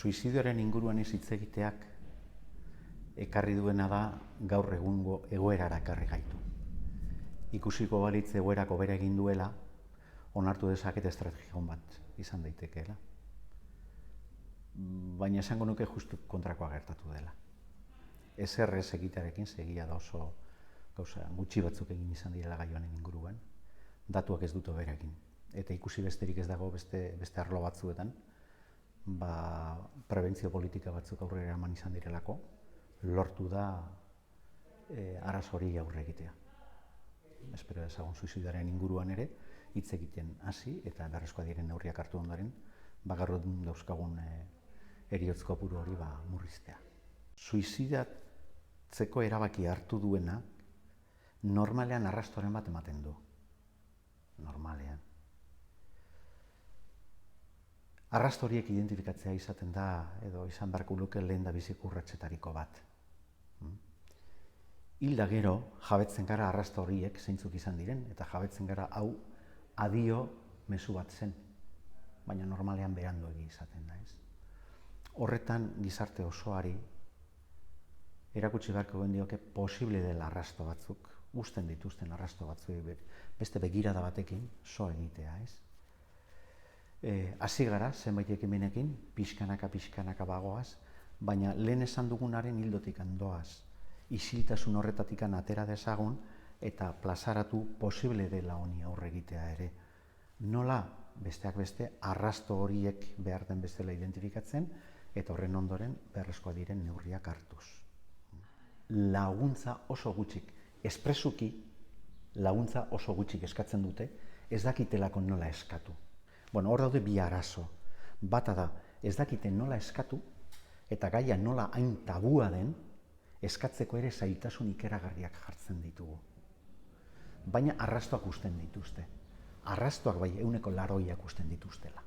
Suizidioaren inguruan hitz egiteak ekarri duena da gaur egungo egoerara ekarri gaitu. Ikusiko balitz egoerak hobera egin duela, onartu dezaket estrategia on bat izan daitekeela. Baina esango nuke justu kontrakoa gertatu dela. Ezer ez egitearekin segia da oso gauza gutxi batzuk egin izan direla gai honen inguruan. Datuak ez dute hobera egin. Eta ikusi besterik ez dago beste arlo batzuetan, prebentzio politika batzuk aurrera eman izan direlako, lortu da arazo hori aurre egitea. Espero dezagun suizidioaren inguruan ere hitz egiten hasi eta beharrezkoak diren neurriak hartu ondoren, gaur egun dauzkagun heriotz kopuru hori murriztea. Suizidatzeko erabaki hartu duena normalean arrastoren bat ematen du. Normalean. Arrasto horiek identifikatzea izaten da, edo izan beharko luke lehen da biziko urratsetariko bat. Hilda gero, jabetzen gara arrasto horiek zeintzuk izan diren, eta jabetzen gara hau adio mezu bat zen, baina normalean beranduegi izaten da, ez? Horretan gizarte osoari erakutsi beharko gendioke posible dela arrasto batzuk, uzten dituzten arrasto batzuek beste begirada batekin so egitea, ez? Hasi gara zenbait ekimenekin, pixkanaka bagoaz, baina lehen esan dugunaren hildotik andoaz, isiltasun horretatik atera dezagun eta plazaratu posible dela honi aurre egitea ere. Nola, besteak beste, arrasto horiek behar den bestela identifikatzen eta horren ondoren beharrezkoak diren neurriak hartuz. Laguntza oso gutxik, espresuki laguntza oso gutxik eskatzen dute, ez dakitelako nola eskatu. Hor daude bi arazo. Bata da, ez dakite nola eskatu eta gaia nola hain tabua den, eskatzeko ere zailtasun ikeragarriak jartzen ditugu. Baina arrastoak usten dituzte. Arrastoak bai 80% usten dituztela.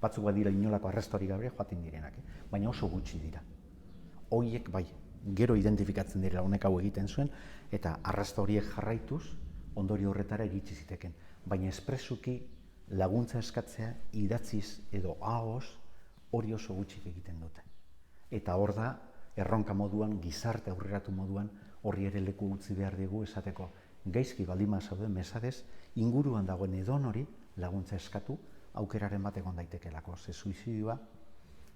Batzuk badira inolako arrastorik gabe joaten direnak, baina oso gutxi dira. Horiek bai, gero identifikatzen direla honek hau egiten zuen, eta arrasto horiek jarraituz, ondorio horretara iritsi ziteken. Baina espresuki laguntza eskatzea idatziz edo ahoz hori oso gutxik egiten dute. Eta hor da, erronka moduan, gizarte aurreratu moduan, horri ere leku utzi behar dugu esateko gaizki baldin zaude mesadez, inguruan dagoen edonori laguntza eskatu, aukeraren bat egon daitekelako. Ze suizidioa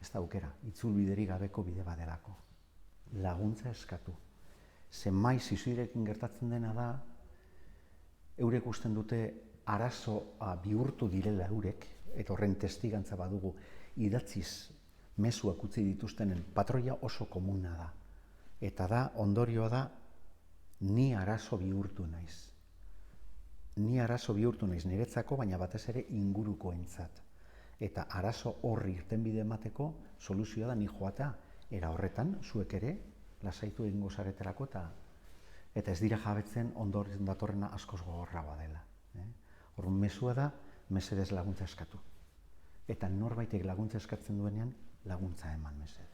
ez da aukera, itzulbiderik gabeko bide badelako. Laguntza eskatu. Ze maiz suizidioarekin gertatzen dena da, eurek usten dute arazoa bihurtu direla eurek, eta horren testigantza badugu idatziz mezuak utzi dituztenen patroia oso komuna da. Eta da, ondorioa da, ni arazo bihurtu naiz. Ni arazo bihurtu naiz niretzako, baina batez ere ingurukoentzat. Eta arazo horri irtenbide emateko soluzioa da ni joatea. Era horretan, zuek ere, lasaitu egingo zaretelako eta ez dira jabetzen ondoren datorrena askoz gogorragoa dela. Orduan, mezua da, mesedez laguntza eskatu. Eta norbaitek laguntza eskatzen duenean, laguntza eman mesedez.